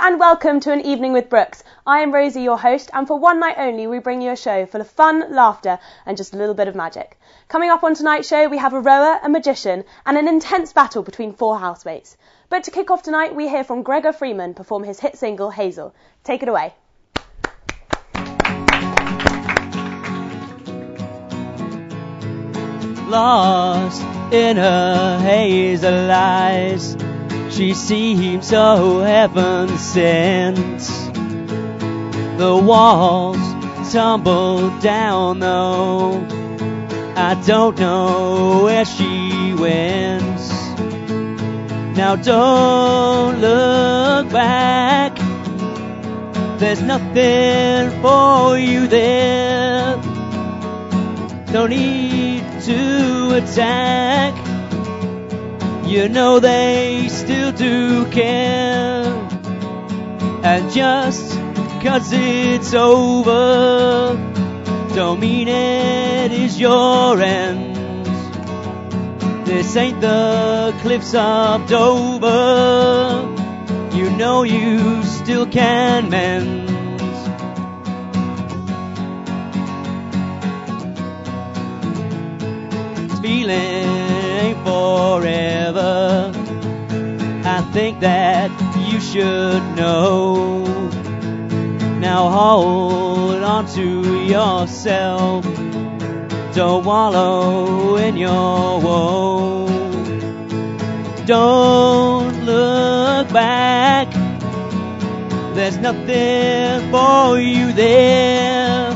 and welcome to An Evening with Brookes. I am Rosie, your host, and for one night only we bring you a show full of fun, laughter and just a little bit of magic. Coming up on tonight's show we have a rower, a magician and an intense battle between four housemates. But to kick off tonight we hear from Gregor Freeman perform his hit single Hazel. Take it away. Lost in her hazel eyes, she seems so heaven sent. The walls tumble down though, I don't know where she went. Now don't look back, there's nothing for you there. No need to attack, you know they still do care. And just 'cause it's over don't mean it is your end. This ain't the cliffs of Dover, you know you still can mend. Feeling forever, I think that you should know. Now hold on to yourself, don't wallow in your woe. Don't look back, there's nothing for you there.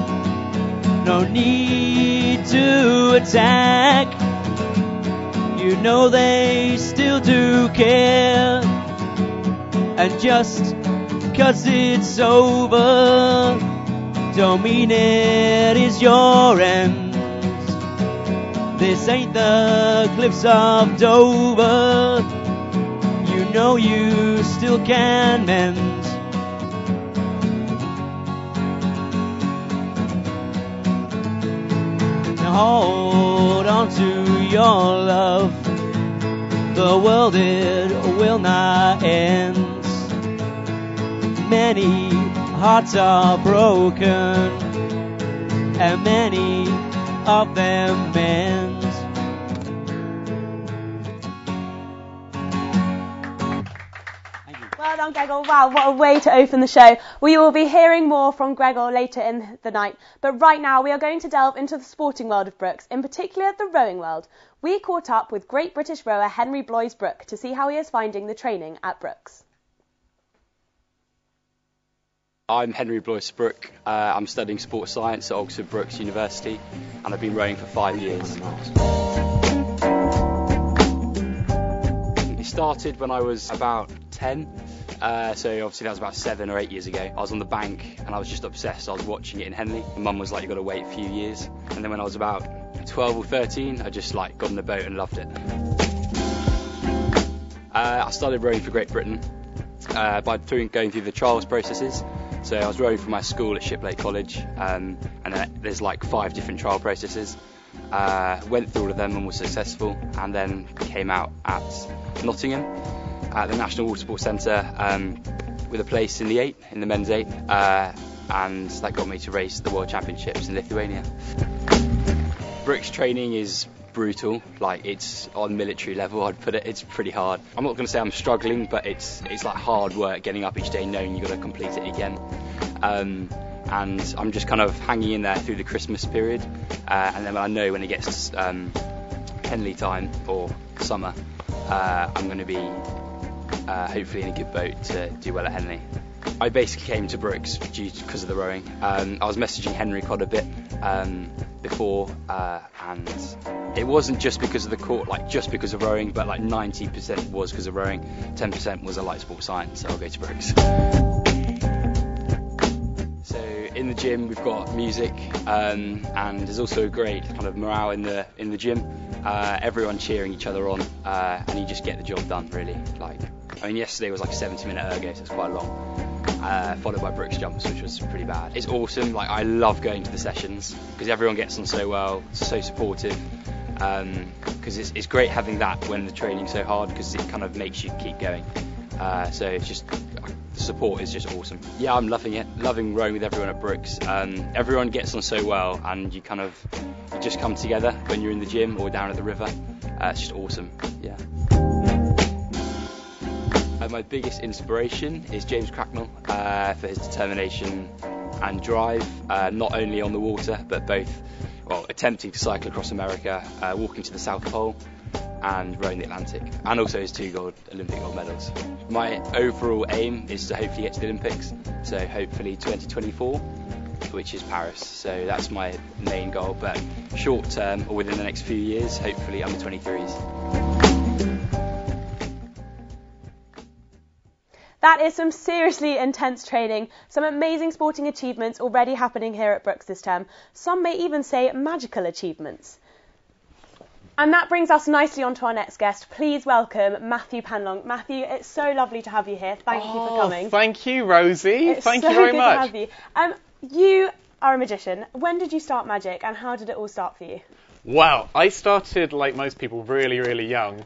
No need to attack, you know they still do care. And just 'cause it's over don't mean it is your end. This ain't the cliffs of Dover, you know you still can mend. Hold on to your love, the world it will not end. Many hearts are broken and many of them mend. Well done, Gregor. Wow, what a way to open the show. We will be hearing more from Gregor later in the night, but right now we are going to delve into the sporting world of Brookes, in particular the rowing world. We caught up with Great British rower Henry Bloys-Brooke to see how he is finding the training at Brookes. I'm Henry Bloys-Brooke. I'm studying sports science at Oxford Brookes University and I've been rowing for 5 years. It started when I was about 10. So obviously that was about 7 or 8 years ago. I was on the bank and I was just obsessed. I was watching it in Henley. My mum was like, you've got to wait a few years. And then when I was about 12 or 13, I just like got in the boat and loved it. I started rowing for Great Britain by going through the trials processes. So I was rowing for my school at Shiplake College, and there's like 5 different trial processes. Went through all of them and was successful, and then came out at Nottingham at the National Water Sports Centre with a place in the 8, in the men's 8, and that got me to race the World Championships in Lithuania. Brookes training is brutal, like it's on military level, I'd put it. It's pretty hard. I'm not going to say I'm struggling, but it's like hard work getting up each day knowing you've got to complete it again. And I'm just kind of hanging in there through the Christmas period, and then I know when it gets Henley time or summer, I'm going to be hopefully in a good boat to do well at Henley. I basically came to Brookes because of the rowing. I was messaging Henry quite a bit before, and it wasn't just because of the court, like just because of rowing, but like 90% was because of rowing, 10% was I like sports science, so I'll go to Brookes. So in the gym we've got music, and there's also a great kind of morale in the gym. Everyone cheering each other on, and you just get the job done really. Like, I mean, yesterday was like a 70-minute ergo, so it's quite long. Followed by Brookes jumps, which was pretty bad. It's awesome, like I love going to the sessions because everyone gets on so well, so supportive, because it's great having that when the training's so hard because it kind of makes you keep going. So it's just, the support is just awesome. Yeah, I'm loving it, loving rowing with everyone at Brookes. Everyone gets on so well, and you just come together when you're in the gym or down at the river. It's just awesome, yeah. My biggest inspiration is James Cracknell for his determination and drive, not only on the water, but both, attempting to cycle across America, walking to the South Pole, and rowing the Atlantic, and also his 2 Olympic gold medals. My overall aim is to hopefully get to the Olympics, so hopefully 2024, which is Paris. So that's my main goal, but short term, or within the next few years, hopefully under 23s. That is some seriously intense training, some amazing sporting achievements already happening here at Brookes this term. Some may even say magical achievements. And that brings us nicely on to our next guest. Please welcome Matthew Penlong. Matthew, it's so lovely to have you here. Thank you for coming. Thank you, Rosie. Thank you very much. It's so good to have you. You are a magician. When did you start magic, and how did it all start for you? Well, I started, like most people, really, really young.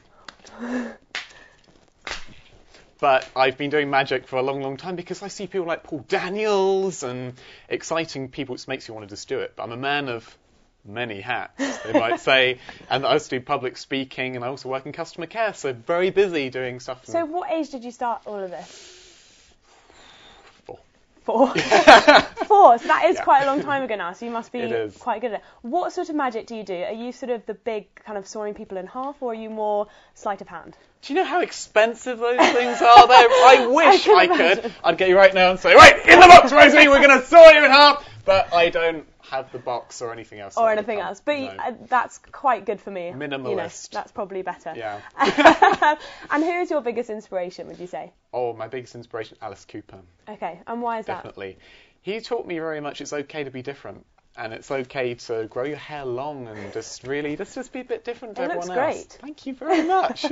But I've been doing magic for a long, long time because I see people like Paul Daniels and exciting people. It makes you want to just do it. But I'm a man of many hats, they might say. And I also do public speaking, and I also work in customer care. So very busy doing stuff. So what age did you start all of this? 4. 4. 4. So that is quite a long time ago now. So you must be quite good at it. What sort of magic do you do? Are you sort of the big kind of sawing people in half, or are you more sleight of hand? Do you know how expensive those things are? I wish I could. I'd get you right now and say, right, in the box, Rosie, we're going to saw you in half. But I don't have the box or anything else. Or anything else. But no. That's quite good for me. Minimalist. You know, that's probably better. Yeah. And who is your biggest inspiration, would you say? Oh, my biggest inspiration, Alice Cooper. Okay, and why is that? Definitely. He taught me very much it's okay to be different. And it's okay to grow your hair long and just be a bit different to everyone else. It looks great. Thank you very much.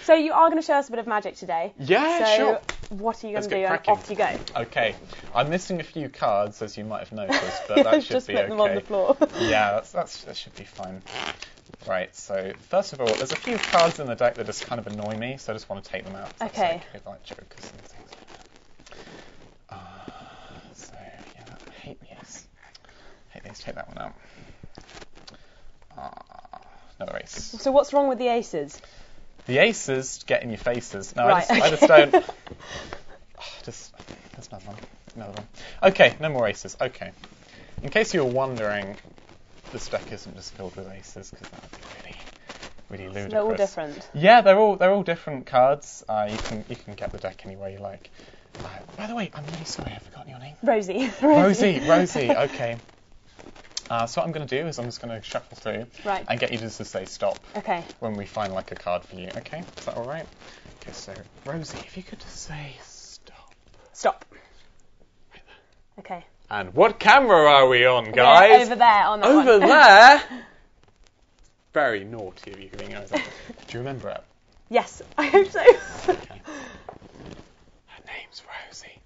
So you are going to show us a bit of magic today. Yeah, sure. What are you going to do? And off you go. Okay. I'm missing a few cards, as you might have noticed, but that should just be put okay. them on the floor. Yeah, that should be fine. Right, so first of all, there's a few cards in the deck that just kind of annoy me, so I just want to take them out. Okay. Like jokers and things like that. So, yeah, I hate these. Let's take that one out. Another ace. So what's wrong with the aces? The aces get in your faces. No, right. I just don't. There's another one. Okay, no more aces. Okay. In case you were wondering, this deck isn't just filled with aces, because that would be really ludicrous. They're all different. Yeah, they're all different cards. You can get the deck any way you like. By the way, I'm really sorry, I've forgotten your name. Rosie. Rosie. Okay. So what I'm going to do is I'm just going to shuffle through and get you just to say stop when we find like a card for you. Okay, is that all right? Okay, so Rosie, if you could just say stop. Stop. Right there. Okay. And what camera are we on, guys? Over there on that one. Over there? Very naughty of you being over there. Do you remember it? Yes, I hope so. Okay. Her name's Rosie.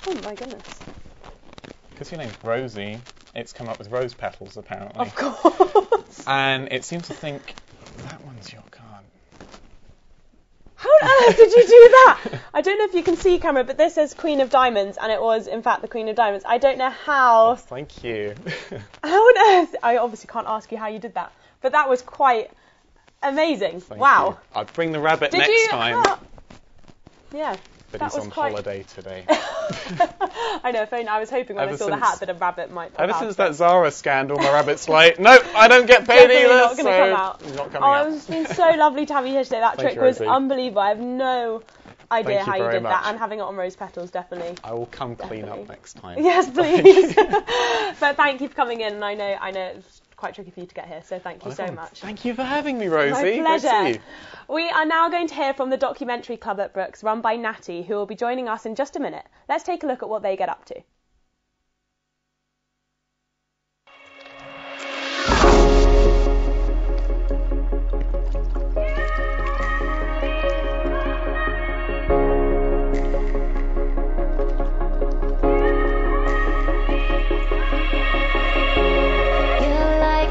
Oh my goodness. Because your name's Rosie, it's come up with rose petals, apparently. Of course. And it seems to think that one's your card. How on earth did you do that? I don't know if you can see, camera, but this says Queen of Diamonds, and it was, in fact, the Queen of Diamonds. I don't know how... Oh, thank you. How on earth... I obviously can't ask you how you did that, but that was quite amazing. Wow. You. I'll bring the rabbit next time. Yeah. But he's on holiday today. I know, I was hoping when I saw the hat that a rabbit might pop out. Ever since that Zara scandal, my rabbit's like, nope, I don't get paid either. Not going to come out. Not coming out. It's been so lovely to have you here today. That trick was unbelievable. I have no idea how you did that, and having it on rose petals, definitely. I will come clean up next time. Yes, please. But thank you for coming in, and I know it's quite tricky for you to get here, so thank you so much. Thank you for having me, Rosie. My pleasure. Great to see you. We are now going to hear from the documentary club at Brookes, run by Natty, who will be joining us in just a minute. Let's take a look at what they get up to.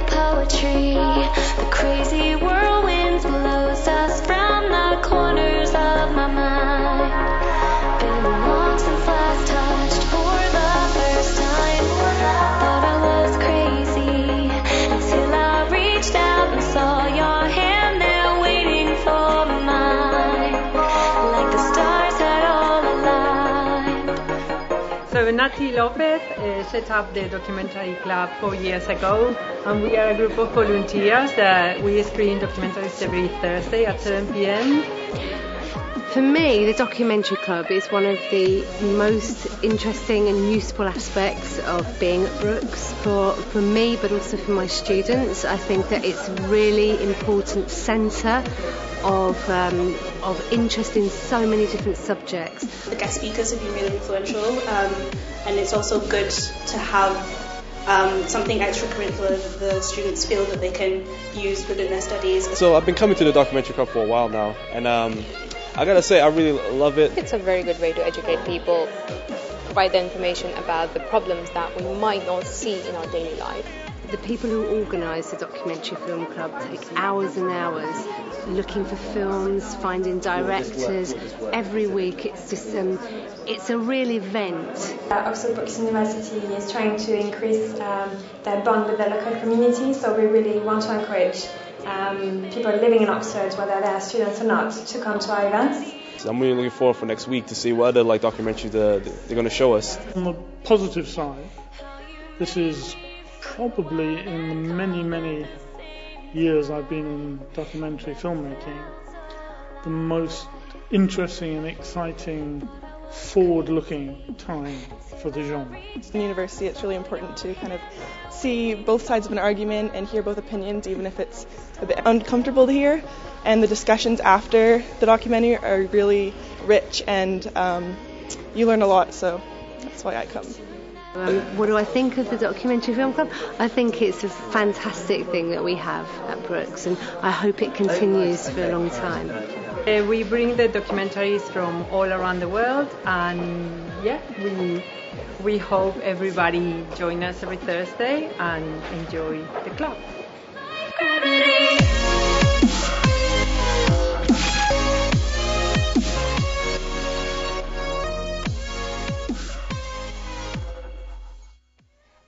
Poetry Nati Lopez set up the documentary club 4 years ago, and we are a group of volunteers that we screen documentaries every Thursday at 7 p.m. For me, the documentary club is one of the most interesting and useful aspects of being at Brookes for me, but also for my students. I think that it's a really important centre of interest in so many different subjects. The guest speakers have been really influential, and it's also good to have something extracurricular that the students feel that they can use within their studies. So I've been coming to the documentary club for a while now, and I gotta say I really love it. It's a very good way to educate people, provide the information about the problems that we might not see in our daily life. The people who organise the documentary film club take hours and hours looking for films, finding directors. Every week it's just it's a real event. Oxford Brookes University is trying to increase their bond with the local community, so we really want to encourage people living in Oxford, whether they are students or not, to come to our events. So I'm really looking forward for next week to see what other documentaries they're going to show us. On the positive side, this is probably in the many years I've been in documentary filmmaking, the most interesting and exciting, forward-looking time for the genre. In university, it's really important to kind of see both sides of an argument and hear both opinions, even if it's a bit uncomfortable to hear. And the discussions after the documentary are really rich, and you learn a lot, so that's why I come. What do I think of the documentary film club? I think it's a fantastic thing that we have at Brookes, and I hope it continues for a long time. We bring the documentaries from all around the world, and we hope everybody join us every Thursday and enjoy the club.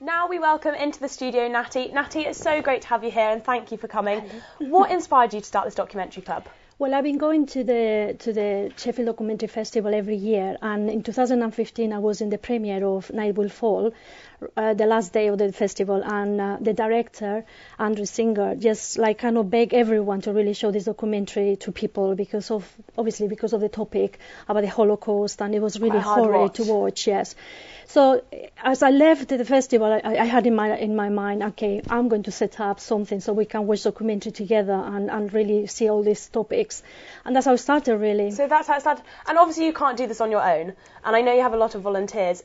Now we welcome into the studio Natty. Natty, it's so great to have you here, and thank you for coming. What inspired you to start this documentary club? Well, I've been going to the Sheffield Documentary Festival every year, and in 2015 I was in the premiere of Night Will Fall, the last day of the festival, and the director, Andrew Singer, just kind of begged everyone to really show this documentary to people because of the topic about the Holocaust, and it was really horrible to watch, yes. So as I left the festival, I had in my mind, okay, I'm going to set up something so we can watch documentary together and really see all these topics. And that's how it started, really. So that's how it started. And obviously you can't do this on your own. And I know you have a lot of volunteers.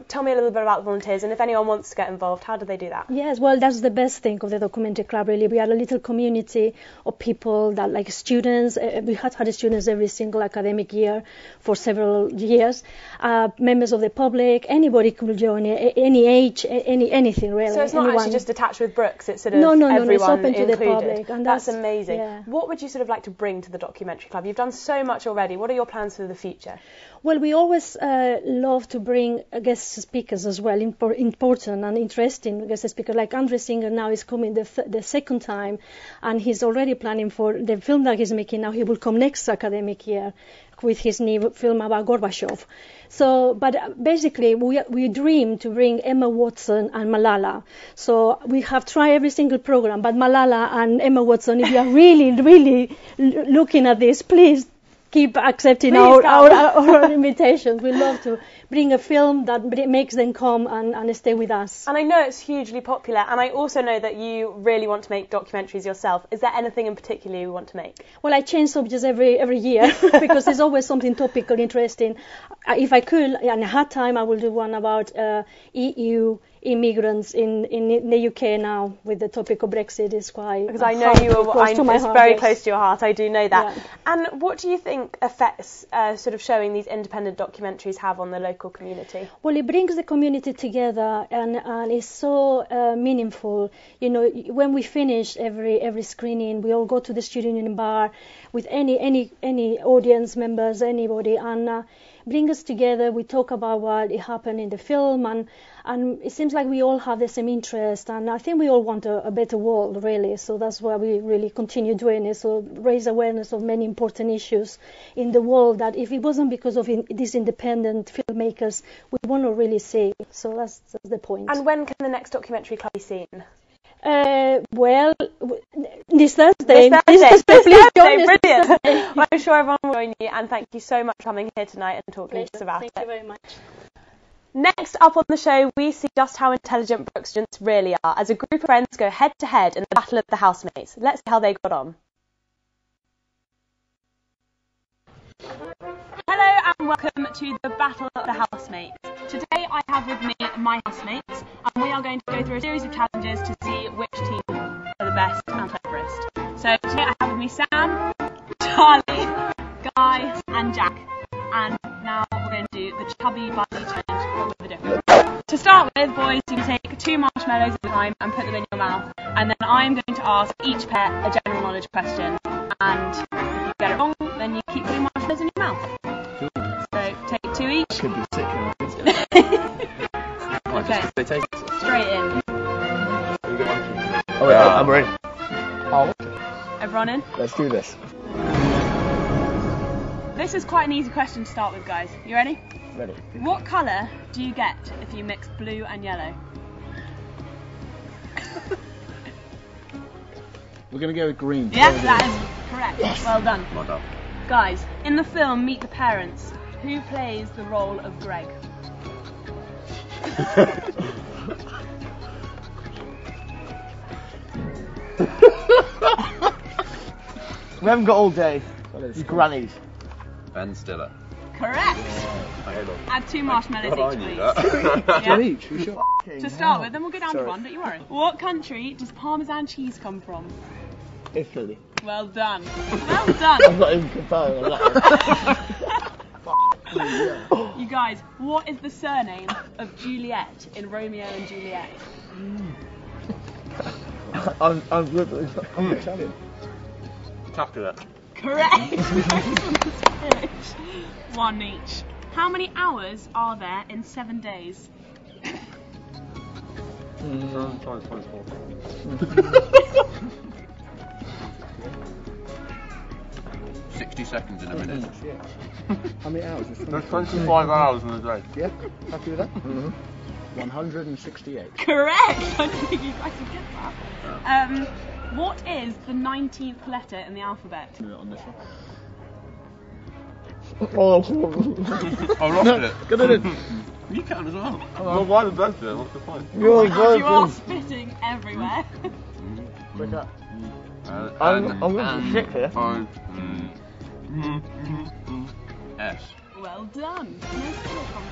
Tell me a little bit about the volunteers, and if anyone wants to get involved, how do they do that? Yes, well, that's the best thing of the documentary club, really. We are a little community of people that, like students, we had students every single academic year for several years, members of the public, anybody could join, any age, anything, really. So it's not actually just attached with Brookes, it's sort of no, everyone it's open included. To the public. And that's amazing. Yeah. What would you sort of like to bring to the documentary club? You've done so much already. What are your plans for the future? Well, we always love to bring guest speakers as well, important and interesting guest speakers. Like Andrew Singer now is coming the second time, and he's already planning for the film that he's making now. He will come next academic year with his new film about Gorbachev. So, but basically, we dream to bring Emma Watson and Malala. So we have tried every single program, but Malala and Emma Watson, if you are really looking at this, please keep accepting our invitations. We love to bring a film that makes them come and stay with us. And I know it's hugely popular, and I also know that you really want to make documentaries yourself. Is there anything in particular you want to make? Well, I change subjects every year because there's always something topical, interesting. If I could, and I had time, I will do one about EU immigrants in the UK now with the topic of Brexit. Is quite because I know it's very close to your heart. I do know that. Yeah. And what do you think effects sort of showing these independent documentaries have on the local community? Well, it brings the community together, and it's so meaningful. You know, when we finish every screening, we all go to the student union bar with any audience members, anybody, and bring us together. We talk about what happened in the film, and it seems like we all have the same interest, and I think we all want a better world, really. So that's why we really continue doing it, so raise awareness of many important issues in the world that if it wasn't because of these independent filmmakers, we wouldn't really see. So that's the point. And when can the next documentary club be seen? Well, this Thursday. This Thursday, please join us. Brilliant. Well, I'm sure everyone will join you, and thank you so much for coming here tonight and talking to us about it. Thank you very much. Next up on the show, we see just how intelligent Brookes students really are as a group of friends go head to head in the battle of the housemates. Let's see how they got on. Hello and welcome to the battle of the housemates. Today I have with me my housemates, and we are going to go through a series of challenges to see which team are the best and cleverest. So today I have with me Sam, Charlie, Guy and Jack. And now we're going to do the chubby bunny challenge with the difference. To start with, boys, you can take 2 marshmallows at a time and put them in your mouth. And then I'm going to ask each pair a general knowledge question. And if you get it wrong, then you keep putting marshmallows in your mouth. So take 2 each. Could be sick. Okay, straight in. Oh, wait, I'm ready. Oh, Everyone in? let's do this. This is quite an easy question to start with, guys. You ready? Ready. What colour do you get if you mix blue and yellow? We're going to go with green. Yeah, that is correct. Yes. Well done. Well done. Guys, in the film Meet the Parents, who plays the role of Greg? We haven't got all day. Grannies. Ben Stiller. Correct. Add 2 marshmallows each, please. Yeah. Each? We should. To start with, then we'll go down to 1, don't you worry. What country does Parmesan cheese come from? Italy. Well done. Well done. I'm not even confirmed. You guys, what is the surname of Juliet in Romeo and Juliet? I'm Italian. Capulet. Correct. 1 each. How many hours are there in 7 days? 60 seconds in a minute. How many hours? There's 25 hours in a day. Yeah, happy with that? 168. Correct. I don't think you guys would get that. What is the 19th letter in the alphabet? On this one. I lost it. Get it in. You can as well. Well, why the best then? What's the point? You are spitting everywhere. Quick up. I'm going to be sick here. S. Well done. Nice talk from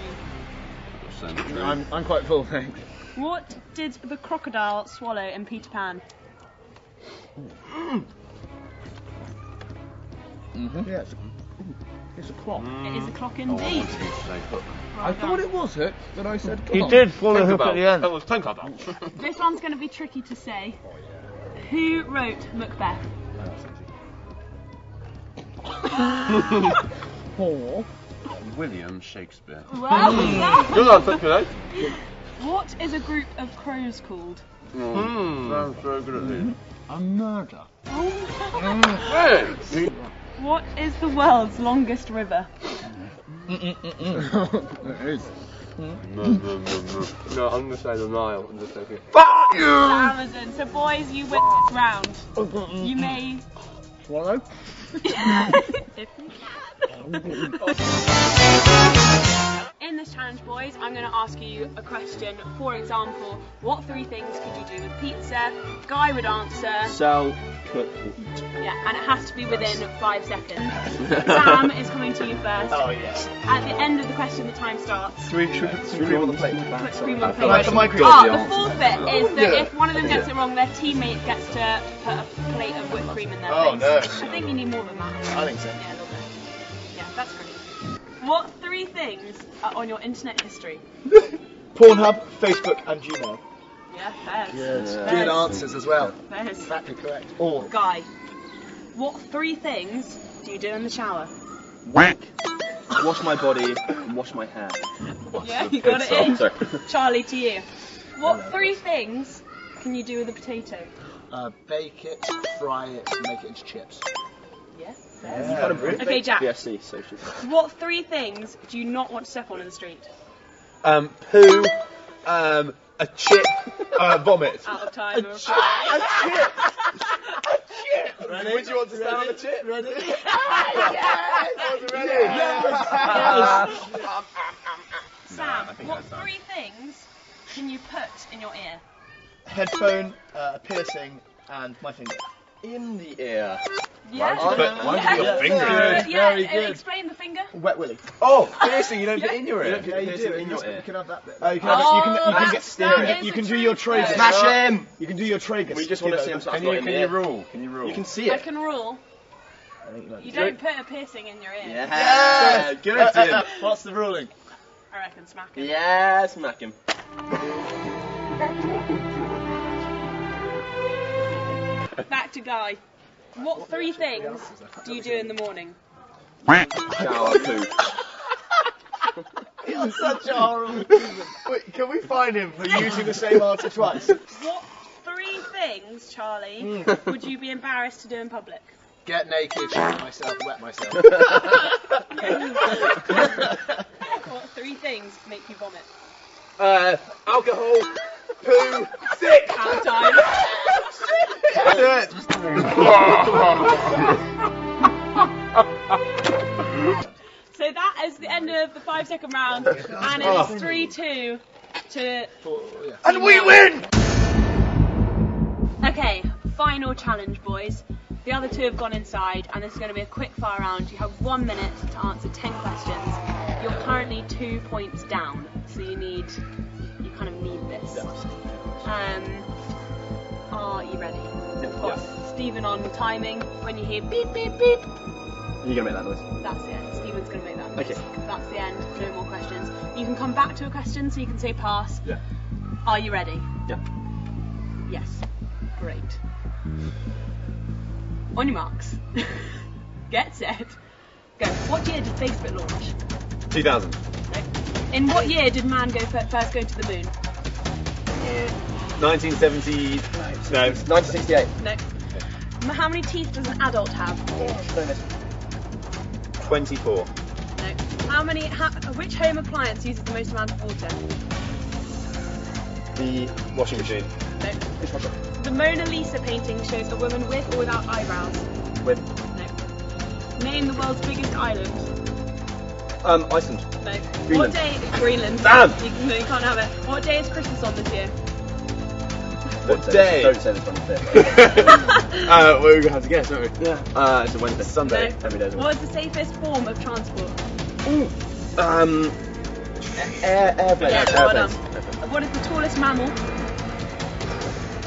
you. I'm quite full, thanks. What did the crocodile swallow in Peter Pan? Yeah, it's a clock. It is a clock indeed. I thought it was hook, but I said He did swallow hook at the end. That was Tinkerbell. This one's going to be tricky to say. Who wrote Macbeth? William Shakespeare. Well done. Good answer, today. What is a group of crows called? Sounds very good at this. A murder. Hey! What is the world's longest river? It is. No, I'm going to say the Nile. I'm just taking it. Fuck you! The Amazon. So boys, you win this round. You may... Swallow? If you can. In this challenge, boys, I'm going to ask you a question. For example, what 3 things could you do with pizza? Guy would answer... Sell, cook, eat. Yeah, and it has to be within 5 seconds. Sam is coming to you first. Oh, yes. At the end of the question, the time starts. Cream on the plate. Put cream on the plate. The fourth bit is that if one of them gets it wrong, their teammate gets to put a plate of whipped cream in their face. Oh, no. I think you need more than that. I think so. Yeah, a little bit. Yeah, that's great. What 3 things are on your internet history? Pornhub, Facebook, and Gmail. Yeah, fairs. Yes. Fairs. Good answers as well. Fairs. Exactly correct. All. Guy, what 3 things do you do in the shower? Wank. wash my body, and wash my hair. Yeah, you got it in. Sorry. Charlie, to you. What 3 things can you do with a potato? Bake it, fry it, and make it into chips. Yeah. Really? Okay, Jack. BSc, so she's... What 3 things do you not want to step on in the street? Poo, a chip, vomit. Out of time. A chip! Ready? Would you want to stand on the chip? Ready? Yes! I was ready! Yes! Sam, what 3 things can you put in your ear? Headphone, a piercing, and my finger. In the ear. Yeah. Why would you put your finger in it? Yeah, Very good. explain the finger. Wet willy. Oh, piercing, you don't put in your ear. Yeah, you do. in your ear. You can have that bit. You can do your tragus. Smash him! You can do your tragus. We just want to see him start in the ear. Can you rule? You can see I it. can rule. You don't put a piercing in your ear. Yeah, good. What's the ruling? I reckon smack him. Yeah, smack him. Back to Guy. What 3 things do you do in the morning? Shower, poo. You're such a horrible person. Wait, can we find him for using the same answer twice? What 3 things, Charlie, would you be embarrassed to do in public? Get naked, shit myself, wet myself. What 3 things make you vomit? Alcohol, poo, sick. Out of time. Do it. So that is the end of the 5-second round, and it is 3-2 to. And we win. Okay, final challenge, boys. The other 2 have gone inside, and this is going to be a quick fire round. You have 1 minute to answer 10 questions. You're currently 2 points down, so you kind of need this. Are you ready? We've got Stephen on timing. When you hear beep, beep, beep. You're going to make that noise? That's the end. Stephen's going to make that noise. Okay. That's the end. No more questions. You can come back to a question, so you can say pass. Yeah. Are you ready? Yeah. Yes. Great. On your marks. Get set. Go. What year did Facebook launch? 2000. No. In what year did man first go to the moon? 1970. No, 1968. No. How many teeth does an adult have? 24. No. Which home appliance uses the most amount of water? The washing machine. No. The Mona Lisa painting shows a woman with or without eyebrows? With. No. Name the world's biggest island? Iceland. No. Greenland. What day? Greenland. Damn! No, you can't have it. What day is Christmas on this year? What day? Don't say this on the We're going to have to guess, don't we? Yeah. It's a Wednesday. Sunday. No. Every day. What is the safest form of transport? Airplane. Yeah, well done. Airplanes. What is the tallest mammal?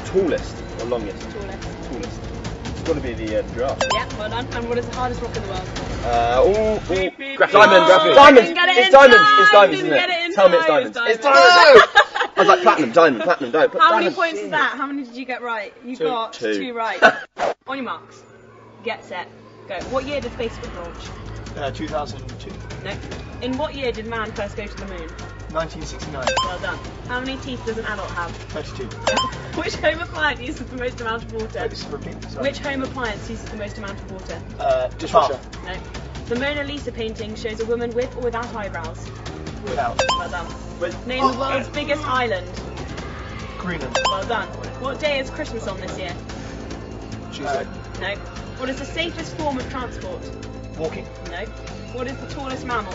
Tallest or longest? Tallest. It's got to be the giraffe. Yeah, well done. And what is the hardest rock in the world? Diamond. Diamond. It's diamonds. It's diamonds, isn't Get it? in Tell me it's time. diamonds. It's diamonds. I was like platinum. Diamond. How many points is that? How many did you get right? You got 2 right. On your marks. Get set. Go. What year did Facebook launch? 2002. No. In what year did man first go to the moon? 1969. Well done. How many teeth does an adult have? 32. Which home appliance uses the most amount of water? Wait, this is repeat. Sorry. Which home appliance uses the most amount of water? Dishwasher. No. The Mona Lisa painting shows a woman with or without eyebrows? Without. Well done. Name the world's biggest island? Greenland. Well done. What day is Christmas on this year? Tuesday. No. What is the safest form of transport? Walking. No. What is the tallest mammal?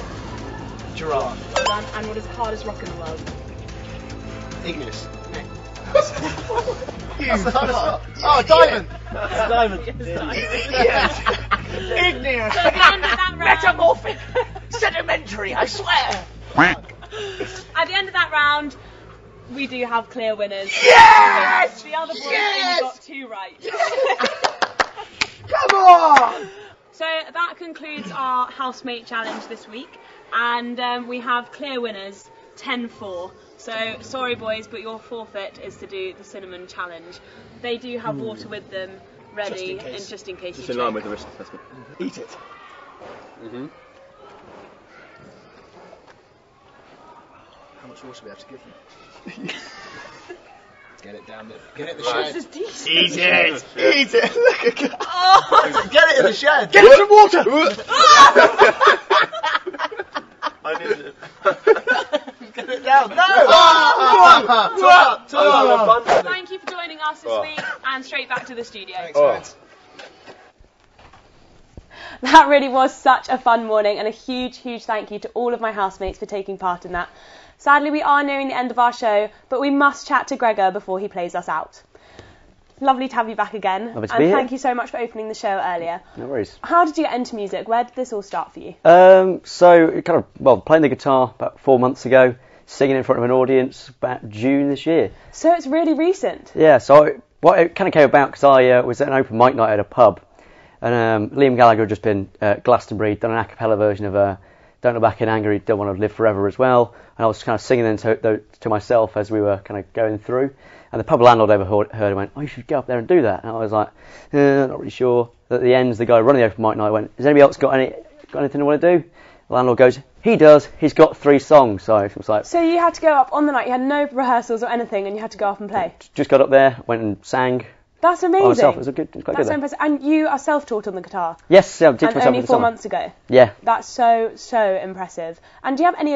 Giraffe. Well done. And what is the hardest rock in the world? Igneous. No. That's the hardest rock. Oh, diamond. That's diamond. Yes. Igneous. So at the end of that round, Metamorphic. Sedimentary, I swear. At the end of that round, we do have clear winners. Yes! The other boys Yes! only got 2 right. Come on! So that concludes our housemate challenge this week, and we have clear winners, 10-4. So sorry boys, but your forfeit is to do the cinnamon challenge. They do have water with them ready, just in case Just you in line choke. with the risk assessment. Eat it. how much water we have to give them. Get it down there. Get it in the Right. shed. This is decent. Eat it! Eat it! Look at oh, get it in the shed! Get some water! I need it. Get it down! No! Thank you for joining us this week, and straight back to the studio. Thanks, That really was such a fun morning, and a huge, huge thank you to all of my housemates for taking part in that. Sadly, we are nearing the end of our show, but we must chat to Gregor before he plays us out. Lovely to have you back again, Lovely to and be here. thank you so much for opening the show earlier. No worries. How did you get into music? Where did this all start for you? So playing the guitar about 4 months ago, singing in front of an audience about June this year. So it's really recent. Yeah, so it kind of came about because I was at an open mic night at a pub, and Liam Gallagher had just been at Glastonbury, done an a cappella version of Don't Look Back in Anger, He Don't Want to Live Forever as well, and I was kind of singing then to myself as we were kind of going through, and the pub landlord overheard and went, "Oh, you should go up there and do that," and I was like, not really sure. At the end, the guy running the open mic night went, "Has anybody else got anything they want to do?" The landlord goes, "He does, he's got 3 songs," so it was like... So you had to go up on the night, you had no rehearsals or anything, and you had to go up and play? Just got up there, went and sang. That's amazing. By myself. It was quite That's good. so impressive. And you are self-taught on the guitar? Yes, I did and myself only in the 4 summer. months ago? Yeah. That's so impressive. And do you have any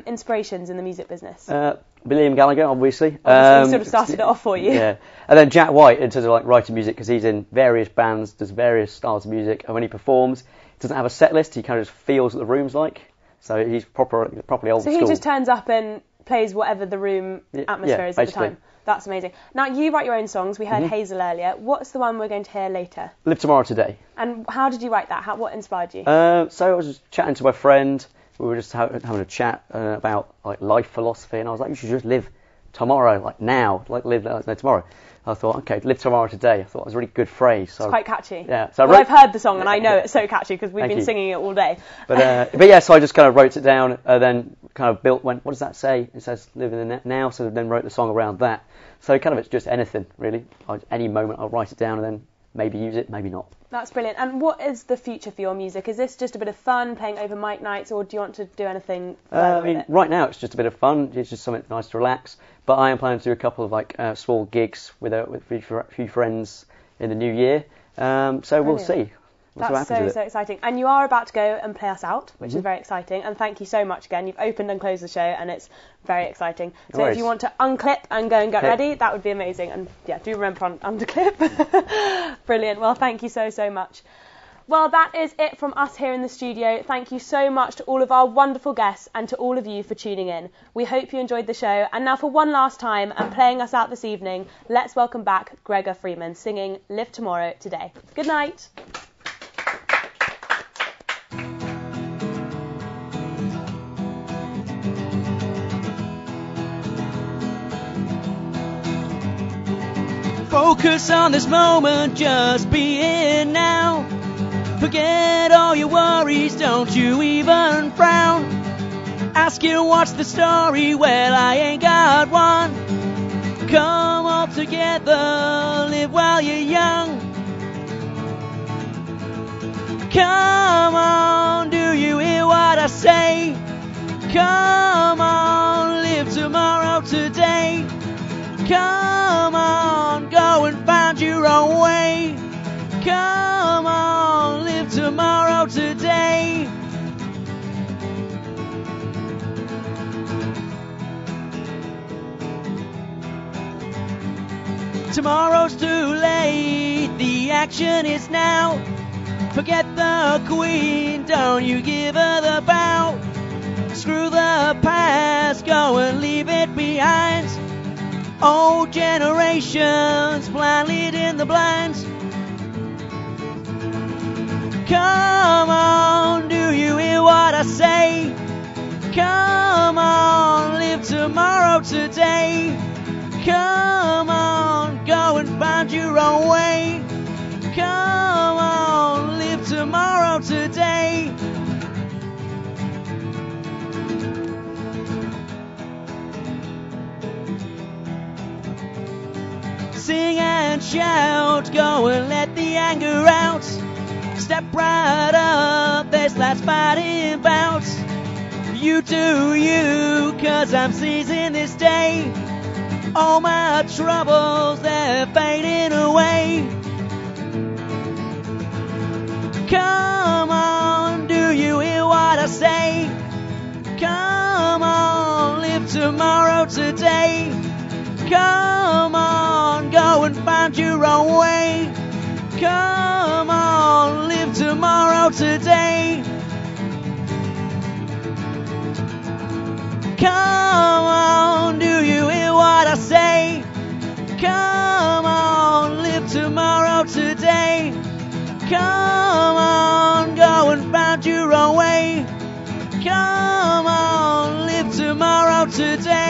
inspirations in the music business? Liam Gallagher, obviously. He sort of started it off for you. Yeah. And then Jack White, in terms of like writing music, because he's in various bands, does various styles of music, and when he performs, he doesn't have a set list, he kind of just feels what the room's like. So he's properly old school. So he just turns up and plays whatever the room atmosphere is at the time. That's amazing. Now, you write your own songs. We heard Hazel earlier. What's the one we're going to hear later? Live Tomorrow Today. And how did you write that? What inspired you? So I was just chatting to my friend. We were just having a chat about like life philosophy, and I was like, you should just live tomorrow, like now, like live tomorrow. I thought, okay, live tomorrow today. I thought it was a really good phrase. So it's quite catchy. Yeah. So I've heard the song and I know it's so catchy because we've been singing it all day. But yeah, so I just kind of wrote it down, then kind of went, what does that say? It says live in the now, so then wrote the song around that. So kind of it's just anything, really. Any moment I'll write it down and then maybe use it, maybe not. That's brilliant. And what is the future for your music? Is this just a bit of fun, playing open mic nights, or do you want to do anything further with it? Right now it's just a bit of fun. It's just something nice to relax. But I am planning to do a couple of like small gigs with a few friends in the new year. So we'll see. That's so exciting. And you are about to go and play us out, which is very exciting. And thank you so much again. You've opened and closed the show, and it's very exciting. So if you want to unclip and go and get ready, that would be amazing. And yeah, do remember on underclip. Brilliant. Well, thank you so much. Well, that is it from us here in the studio. Thank you so much to all of our wonderful guests and to all of you for tuning in. We hope you enjoyed the show. And now for one last time, and playing us out this evening, let's welcome back Gregor Freeman singing Live Tomorrow Today. Good night. Focus on this moment, just be it now. Forget all your worries, don't you even frown. Ask you what's the story, well I ain't got one. Come all together, live while you're young. Come on, do you hear what I say? Come on, live tomorrow today. Come on, go and find your own way. Come on, live tomorrow today. Tomorrow's too late, the action is now. Forget the queen, don't you give her the bow. Screw the past, go and leave it behind. Old generations blind leading the blinds. Come on, do you hear what I say? Come on, live tomorrow today. Come on, go and find your own way. Come on, live tomorrow today. Sing and shout, go and let the anger out. Step right up, this last fighting bout. You do you, 'cause I'm seizing this day. All my troubles, they're fading away. Come on, do you hear what I say? Come on, live tomorrow today. Come on, go and find your own way. Come on, live tomorrow today. Come on, do you hear what I say? Come on, live tomorrow today. Come on, go and find your own way. Come on, live tomorrow today.